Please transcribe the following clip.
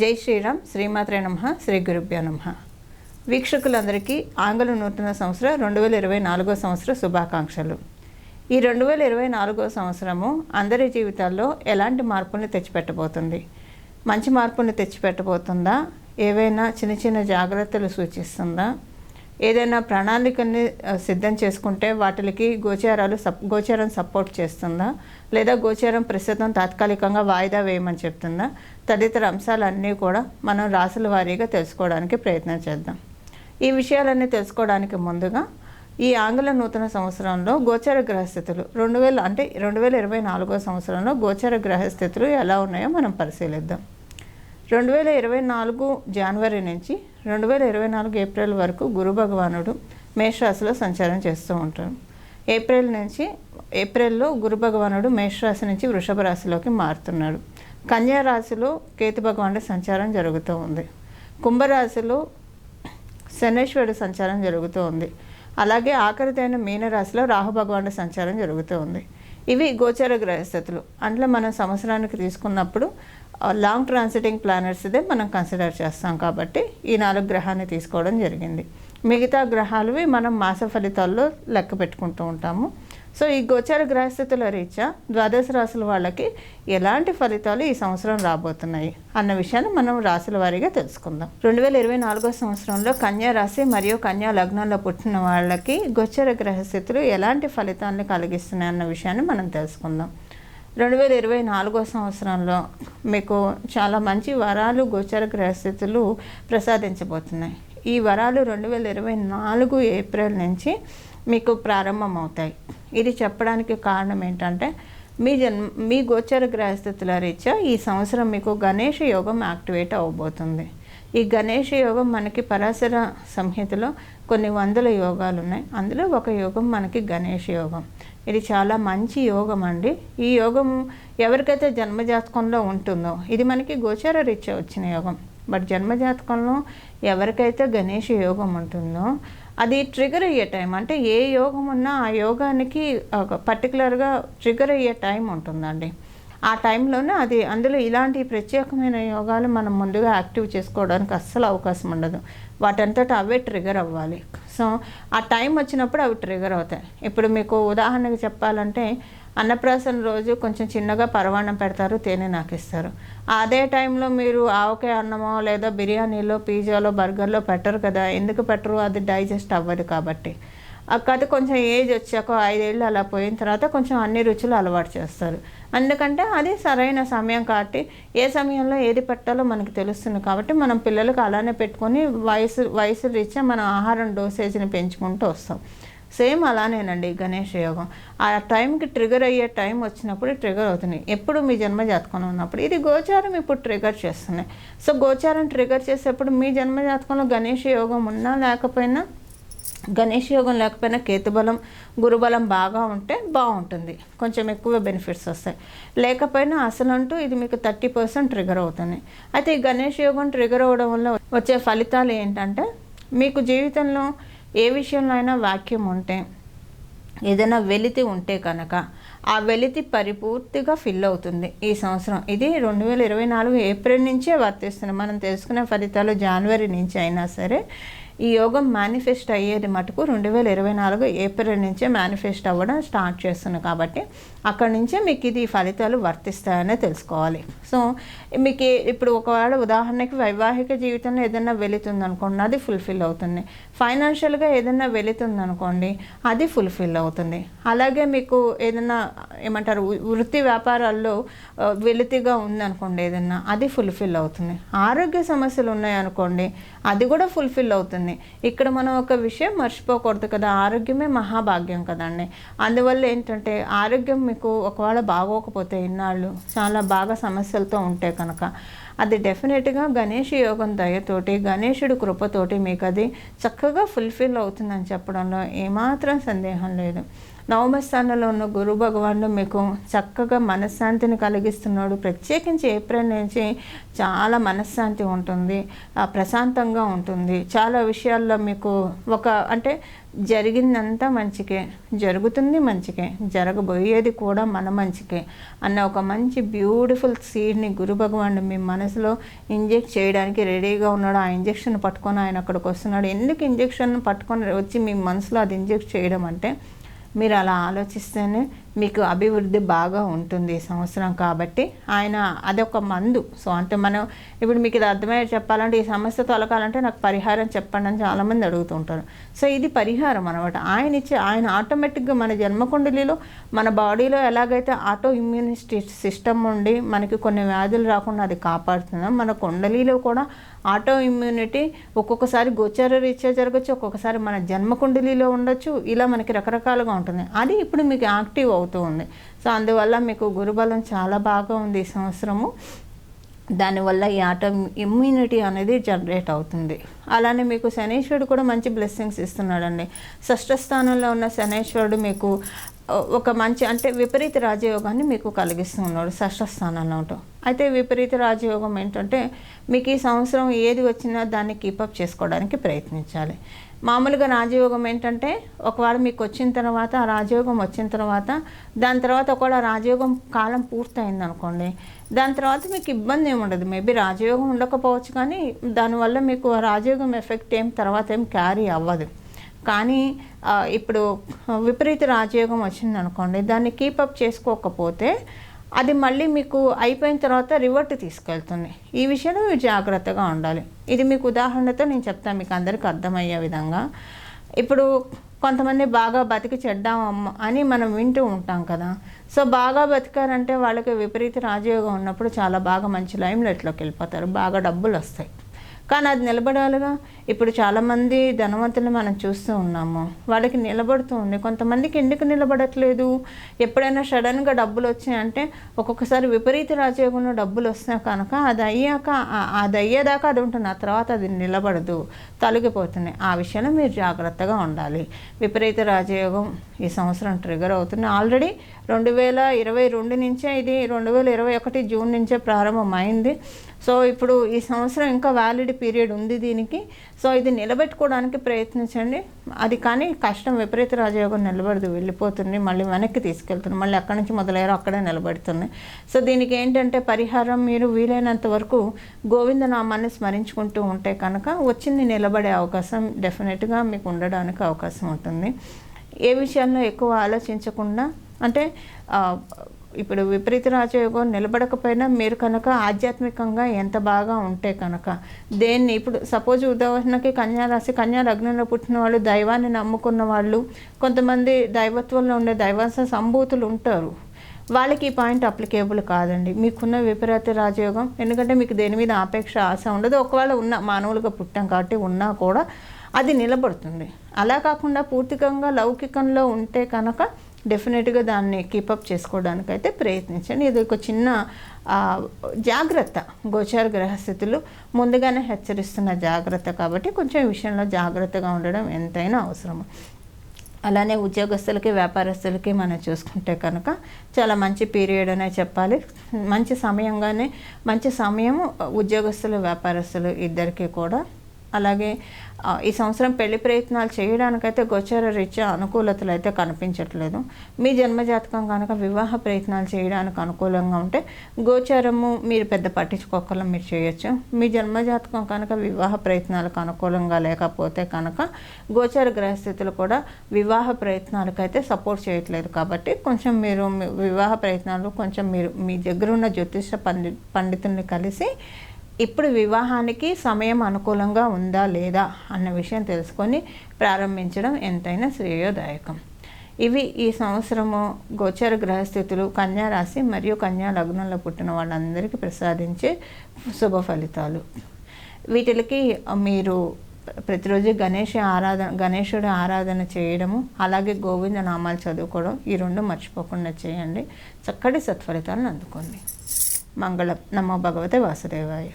జై శ్రీరామ్, శ్రీమాత్రే నమః, శ్రీ గురుభ్యో నమః. వీక్షకులందరికీ ఆంగ్ల నూతన సంవత్సర 2024 సంవత్సర శుభాకాంక్షలు. ఈ 2024 సంవత్సరము అందరి జీవితాల్లో ఎలాంటి మార్పుల్ని తెచ్చిపెట్టబోతుంది? మంచి మార్పుల్ని తెచ్చిపెట్టబోతుందా? ఏవైనా చిన్న చిన్న జాగ్రత్తలు సూచిస్తుందా? ఏదైనా ప్రణాళికని సిద్ధం చేసుకుంటే వాటికి గోచారం సపోర్ట్ చేస్తుందా? లేదా గోచారం ప్రస్తుతం తాత్కాలికంగా వాయిదా వేయమని చెప్తుందా? తదితర అంశాలన్నీ కూడా మనం రాసుల వారీగా తెలుసుకోవడానికి ప్రయత్నం చేద్దాం. ఈ విషయాలన్నీ తెలుసుకోవడానికి ముందుగా ఈ ఆంగ్ల నూతన సంవత్సరంలో గోచార గ్రహస్థితులు 2024 సంవత్సరంలో గోచార గ్రహస్థితులు ఎలా ఉన్నాయో మనం పరిశీలిద్దాం. 2024 జనవరి నుంచి 2024 ఏప్రిల్ వరకు గురు భగవానుడు మేషరాశిలో సంచారం చేస్తూ ఉంటాడు. ఏప్రిల్లో గురు భగవానుడు మేషరాశి నుంచి వృషభ రాశిలోకి మారుతున్నాడు. కన్యా రాశిలో కేతు భగవానుడి సంచారం జరుగుతూ ఉంది. కుంభరాశిలో శనేశ్వరుడు సంచారం జరుగుతూ ఉంది. అలాగే ఆఖరిదైన మీనరాశిలో రాహు భగవానుడి సంచారం జరుగుతూ ఉంది. ఇవి గోచార గ్రహస్థితులు. అందులో మనం సంవత్సరానికి తీసుకున్నప్పుడు లాంగ్ ట్రాన్సిటింగ్ ప్లానెట్స్ ఇదే మనం కన్సిడర్ చేస్తాం కాబట్టి ఈ 4 గ్రహాన్ని తీసుకోవడం జరిగింది. మిగతా గ్రహాలవి మనం మాస ఫలితాల్లో లెక్క పెట్టుకుంటూ ఉంటాము. సో ఈ గోచార గ్రహస్థితుల రీత్యా ద్వాదశ రాశుల వాళ్ళకి ఎలాంటి ఫలితాలు ఈ సంవత్సరం రాబోతున్నాయి అన్న విషయాన్ని మనం రాశుల వారీగా తెలుసుకుందాం. 2024 సంవత్సరంలో కన్యా రాశి మరియు కన్యా లగ్నంలో పుట్టిన వాళ్ళకి గోచార గ్రహస్థితులు ఎలాంటి ఫలితాలను కలిగిస్తున్నాయి అన్న విషయాన్ని మనం తెలుసుకుందాం. 2024 సంవత్సరంలో మీకు చాలా మంచి వరాలు గోచార గ్రహస్థితులు ప్రసాదించబోతున్నాయి. ఈ వరాలు 2024 ఏప్రిల్ నుంచి మీకు ప్రారంభమవుతాయి. ఇది చెప్పడానికి కారణం ఏంటంటే మీ గోచర గ్రహస్థితుల రీత్యా ఈ సంవత్సరం మీకు గణేష యోగం యాక్టివేట్ అవ్వబోతుంది. ఈ గణేష యోగం మనకి పరాశర సంహితలో కొన్ని వందల యోగాలు ఉన్నాయి. అందులో ఒక యోగం మనకి గణేష యోగం. ఇది చాలా మంచి యోగం అండి. ఈ యోగం ఎవరికైతే జన్మజాతకంలో ఉంటుందో, ఇది మనకి గోచార రీత్యా వచ్చిన యోగం, బట్ జన్మజాతకంలో ఎవరికైతే గణేష యోగం ఉంటుందో అది ట్రిగర్ అయ్యే టైం, అంటే ఏ యోగం ఉన్నా ఆ యోగానికి పర్టికులర్గా ట్రిగర్ అయ్యే టైం ఉంటుందండి. ఆ టైంలోనే అందులో ఇలాంటి ప్రత్యేకమైన యోగాలు మనం ముందుగా యాక్టివ్ చేసుకోవడానికి అస్సలు అవకాశం ఉండదు. వాటంతటా అవే ట్రిగర్ అవ్వాలి. సో ఆ టైం వచ్చినప్పుడు అవి ట్రిగర్ అవుతాయి. ఇప్పుడు మీకు ఉదాహరణకు చెప్పాలంటే అన్నప్రాసన రోజు కొంచెం చిన్నగా పరవాన్నం పెడతారు, తేనె నాకు ఇస్తారు. అదే టైంలో మీరు ఆవకాయ అన్నమో లేదా బిర్యానీలో, పిజ్జాలో, బర్గర్లో పెట్టరు కదా. ఎందుకు పెట్టరు? అది డైజెస్ట్ అవ్వదు కాబట్టి. కాదు కొంచెం ఏజ్ వచ్చాక 5 ఏళ్ళు అలా పోయిన తర్వాత కొంచెం అన్ని రుచులు అలవాటు చేస్తారు. ఎందుకంటే అది సరైన సమయం కాబట్టి ఏ సమయంలో ఏది పెట్టాలో మనకు తెలుస్తుంది. కాబట్టి మనం పిల్లలకు అలానే పెట్టుకొని వయసు రీత్యా మన ఆహారం డోసేజ్ని పెంచుకుంటూ వస్తాం. సేమ్ అలానేనండి గణేష యోగం. ఆ టైంకి ట్రిగర్ అయ్యే టైం వచ్చినప్పుడు ట్రిగర్ అవుతున్నాయి. ఎప్పుడు మీ జన్మజాతకంలో ఉన్నప్పుడు ఇది గోచారం ఇప్పుడు ట్రిగర్ చేస్తున్నాయి. సో గోచారం ట్రిగర్ చేసేప్పుడు మీ జన్మజాతకంలో గణేష యోగం ఉన్నా లేకపోయినా, గణేష్ యోగం లేకపోయినా కేతుబలం, గురుబలం బాగా ఉంటే బాగుంటుంది, కొంచెం ఎక్కువ బెనిఫిట్స్ వస్తాయి. లేకపోయినా అసలంటూ ఇది మీకు 30% ట్రిగర్ అవుతుంది. అయితే ఈ గణేష్ యోగం ట్రిగర్ అవ్వడం వల్ల వచ్చే ఫలితాలు ఏంటంటే, మీకు జీవితంలో ఏ విషయంలో అయినా వాక్యం ఉంటే, ఏదైనా వెలితి ఉంటే కనుక ఆ వెలితి పరిపూర్తిగా ఫిల్ అవుతుంది ఈ సంవత్సరం. ఇది 2024 ఏప్రిల్ నుంచే వర్తిస్తుంది. మనం తెలుసుకునే ఫలితాలు జనవరి నుంచి అయినా సరే ఈ యోగం మేనిఫెస్ట్ అయ్యేది మటుకు 2024 ఏప్రిల్ నుంచే మేనిఫెస్ట్ అవ్వడం స్టార్ట్ చేస్తుంది. కాబట్టి అక్కడి నుంచే మీకు ఇది ఫలితాలు వర్తిస్తాయనే తెలుసుకోవాలి. సో మీకు ఇప్పుడు ఒకవేళ ఉదాహరణకి వైవాహిక జీవితంలో ఏదైనా వెళుతుందనుకోండి, అది ఫుల్ఫిల్ అవుతుంది. ఫైనాన్షియల్గా ఏదైనా వెళుతుందనుకోండి, అది ఫుల్ఫిల్ అవుతుంది. అలాగే మీకు ఏదైనా ఏమంటారు వృత్తి వ్యాపారాల్లో వెలితిగా ఉందనుకోండి, ఏదైనా అది ఫుల్ఫిల్ అవుతుంది. ఆరోగ్య సమస్యలు ఉన్నాయనుకోండి, అది కూడా ఫుల్ఫిల్ అవుతుంది. ఇక్కడ మనం ఒక విషయం మర్చిపోకూడదు కదా, ఆరోగ్యమే మహాభాగ్యం కదండి. అందువల్ల ఏంటంటే ఆరోగ్యం మీకు ఒకవేళ బాగోకపోతే, ఇన్నాళ్ళు చాలా బాగా సమస్యలతో ఉంటే కనుక అది డెఫినెట్గా గణేష్ యోగం దయతోటి, గణేశుడి కృపతోటి మీకు అది చక్కగా ఫుల్ఫిల్ అవుతుందని చెప్పడంలో ఏమాత్రం సందేహం లేదు. నవమ స్థానంలో ఉన్న గురు భగవానుడు మీకు చక్కగా మనశ్శాంతిని కలిగిస్తున్నాడు. ప్రత్యేకించి ఏప్రిల్ నుంచి చాలా మనశ్శాంతి ఉంటుంది, ప్రశాంతంగా ఉంటుంది. చాలా విషయాల్లో మీకు అంటే జరిగిందంతా మంచికే, జరుగుతుంది మంచికే, జరగబోయేది కూడా మన మంచికే అన్న ఒక మంచి బ్యూటిఫుల్ సీడ్ని గురు భగవానుడు మీ మనసులో ఇంజెక్ట్ చేయడానికి రెడీగా ఉన్నాడు. ఆ ఇంజెక్షన్ పట్టుకొని ఆయన అక్కడికి వస్తున్నాడు. ఎందుకు ఇంజెక్షన్ పట్టుకొని వచ్చి మీ మనసులో అది ఇంజెక్ట్ చేయడం అంటే, మీరు అలా ఆలోచిస్తేనే మీకు అభివృద్ధి బాగా ఉంటుంది ఈ సంవత్సరం. కాబట్టి ఆయన అదొక మందు. సో అంటే మనం ఇప్పుడు మీకు ఇది అర్థమయ్యే చెప్పాలంటే, ఈ సమస్య తొలగాలంటే నాకు పరిహారం చెప్పండి అని చాలామంది అడుగుతుంటారు. సో ఇది పరిహారం అనమాట. ఆయన ఆటోమేటిక్గా మన జన్మకుండలిలో మన బాడీలో ఎలాగైతే ఆటో ఇమ్యూనిటీ సిస్టమ్ ఉండి మనకి కొన్ని వ్యాధులు రాకుండా అది కాపాడుతుందో, మన కుండలిలో కూడా ఆటో ఇమ్యూనిటీ ఒక్కొక్కసారి గోచార రీత్యా జరగచ్చు, ఒక్కొక్కసారి మన జన్మకుండలిలో ఉండొచ్చు. ఇలా మనకి రకరకాలుగా ఉంటుంది. అది ఇప్పుడు మీకు యాక్టివ్ అవుతూ ఉంది. సో అందువల్ల మీకు గురుబలం చాలా బాగా ఉంది ఈ సంవత్సరము. దానివల్ల ఈ ఆటో ఇమ్యూనిటీ అనేది జనరేట్ అవుతుంది. అలానే మీకు శనీశ్వరుడు కూడా మంచి బ్లెస్సింగ్స్ ఇస్తున్నాడండి. షష్ఠ స్థానంలో ఉన్న శనీశ్వరుడు మీకు ఒక మంచి అంటే విపరీత రాజయోగాన్ని మీకు కలిగిస్తూ ఉన్నాడు షష్ఠ స్థానంలో ఉంటాం. అయితే విపరీత రాజయోగం ఏంటంటే, మీకు ఈ సంవత్సరం ఏది వచ్చినా దాన్ని కీపప్ చేసుకోవడానికి ప్రయత్నించాలి. మామూలుగా రాజయోగం ఏంటంటే, ఒకవేళ మీకు వచ్చిన తర్వాత ఆ రాజయోగం వచ్చిన తర్వాత దాని తర్వాత ఒకవేళ రాజయోగం కాలం పూర్తయింది అనుకోండి, దాని తర్వాత మీకు ఇబ్బంది ఏమి ఉండదు. మేబీ రాజయోగం ఉండకపోవచ్చు, కానీ దానివల్ల మీకు ఆ రాజయోగం ఎఫెక్ట్ తర్వాత ఏం క్యారీ అవ్వదు. కానీ ఇప్పుడు విపరీత రాజయోగం వచ్చింది అనుకోండి, దాన్ని కీపప్ చేసుకోకపోతే అది మళ్ళీ మీకు అయిపోయిన తర్వాత రివర్ట్ తీసుకెళ్తుంది. ఈ విషయంలో మీరు జాగ్రత్తగా ఉండాలి. ఇది మీకు ఉదాహరణతో నేను చెప్తాను, మీకు అందరికీ అర్థమయ్యే విధంగా. ఇప్పుడు కొంతమంది బాగా బతికి చెడ్డామమ్మ అని మనం వింటూ ఉంటాం కదా. సో బాగా బతికారంటే వాళ్ళకి విపరీత రాజయోగం ఉన్నప్పుడు చాలా బాగా మంచి లైమ్లైట్లోకి వెళ్ళిపోతారు, బాగా డబ్బులు వస్తాయి. కానీ అది నిలబడాలిగా. ఇప్పుడు చాలామంది ధనవంతులు మనం చూస్తూ ఉన్నాము, వాళ్ళకి నిలబడుతూ ఉంది. కొంతమందికి ఎందుకు నిలబడట్లేదు? ఎప్పుడైనా సడన్గా డబ్బులు వచ్చాయంటే, ఒక్కొక్కసారి విపరీత రాజయోగంలో డబ్బులు వస్తాయి కనుక అది అయ్యేదాకా అది ఉంటుంది, ఆ తర్వాత అది నిలబడదు, తొలగిపోతుంది. ఆ విషయంలో మీరు జాగ్రత్తగా ఉండాలి. విపరీత రాజయోగం ఈ సంవత్సరం ట్రిగర్ అవుతుంది. ఆల్రెడీ 2022 నుంచే ఇది 2021 జూన్ నుంచే ప్రారంభమైంది. సో ఇప్పుడు ఈ సంవత్సరం ఇంకా వ్యాలిడ్ పీరియడ్ ఉంది దీనికి. సో ఇది నిలబెట్టుకోవడానికి ప్రయత్నించండి. అది కానీ కష్టం. విపరీత రాజయోగం నిలబడదు, వెళ్ళిపోతుంది, మళ్ళీ వెనక్కి తీసుకెళ్తుంది, మళ్ళీ అక్కడి నుంచి మొదలయ్యారో అక్కడే నిలబడుతుంది. సో దీనికి ఏంటంటే పరిహారం, మీరు వీలైనంత వరకు గోవిందనామాన్ని స్మరించుకుంటూ ఉంటే కనుక వచ్చింది నిలబడే అవకాశం డెఫినెట్గా మీకు ఉండడానికి అవకాశం ఉంటుంది. ఏ విషయాల్లో ఎక్కువ ఆలోచించకుండా, అంటే ఇప్పుడు విపరీత రాజయోగం నిలబడకపోయినా మీరు కనుక ఆధ్యాత్మికంగా ఎంత బాగా ఉంటే కనుక దేన్ని, ఇప్పుడు సపోజ్ ఉదాహరణకి కన్యారాశి, కన్యా లగ్నంలో పుట్టిన వాళ్ళు, దైవాన్ని నమ్ముకున్న వాళ్ళు, కొంతమంది దైవత్వంలో ఉండే దైవాంశ సంభూతులు ఉంటారు. వాళ్ళకి ఈ పాయింట్ అప్లికేబుల్ కాదండి. మీకున్న విపరీత రాజయోగం, ఎందుకంటే మీకు దేని మీద ఆపేక్ష ఆశ ఉండదు. ఒకవేళ మానవులుగా పుట్టాం కాబట్టి ఉన్నా కూడా అది నిలబడుతుంది. అలా కాకుండా పూర్తికంగా లౌకికంలో ఉంటే కనుక డెఫినెట్గా దాన్ని కీపప్ చేసుకోవడానికైతే ప్రయత్నించండి. ఇది ఒక చిన్న జాగ్రత్త. గోచార గ్రహస్థితులు ముందుగానే హెచ్చరిస్తున్న జాగ్రత్త కాబట్టి కొంచెం ఈ విషయంలో జాగ్రత్తగా ఉండడం ఎంతైనా అవసరం. అలానే ఉద్యోగస్తులకి, వ్యాపారస్తులకి మనం చూసుకుంటే కనుక చాలా మంచి పీరియడ్ అనే చెప్పాలి. మంచి సమయం ఉద్యోగస్తులు, వ్యాపారస్తులు ఇద్దరికీ కూడా. అలాగే ఈ సంవత్సరం పెళ్లి ప్రయత్నాలు చేయడానికైతే గోచార రీత్యా అనుకూలతలు అయితే కనిపించట్లేదు. మీ జన్మజాతకం కనుక వివాహ ప్రయత్నాలు చేయడానికి అనుకూలంగా ఉంటే గోచారము మీరు పెద్ద పట్టించుకోకుండా మీరు చేయొచ్చు. మీ జన్మజాతకం కనుక వివాహ ప్రయత్నాలకు అనుకూలంగా లేకపోతే కనుక గోచార గ్రహస్థితులు కూడా వివాహ ప్రయత్నాలకైతే సపోర్ట్ చేయట్లేదు. కాబట్టి కొంచెం మీరు వివాహ ప్రయత్నాలు కొంచెం మీరు మీ దగ్గర ఉన్న జ్యోతిష పండితుల్ని కలిసి ఇప్పుడు వివాహానికి సమయం అనుకూలంగా ఉందా లేదా అన్న విషయం తెలుసుకొని ప్రారంభించడం ఎంతైనా శ్రేయోదాయకం. ఇవి ఈ సంవత్సరము గోచర గ్రహస్థితులు కన్యా రాశి మరియు కన్యా లగ్నంలో పుట్టిన వాళ్ళందరికీ ప్రసాదించే శుభ ఫలితాలు. వీటికి మీరు ప్రతిరోజు గణేశుడి ఆరాధన చేయడము, అలాగే గోవింద నామాలు చదువుకోవడం, ఈ రెండు మర్చిపోకుండా చేయండి. చక్కటి సత్ఫలితాలను అందుకోండి. మంగళం. నమో భగవతే వాసుదేవాయ.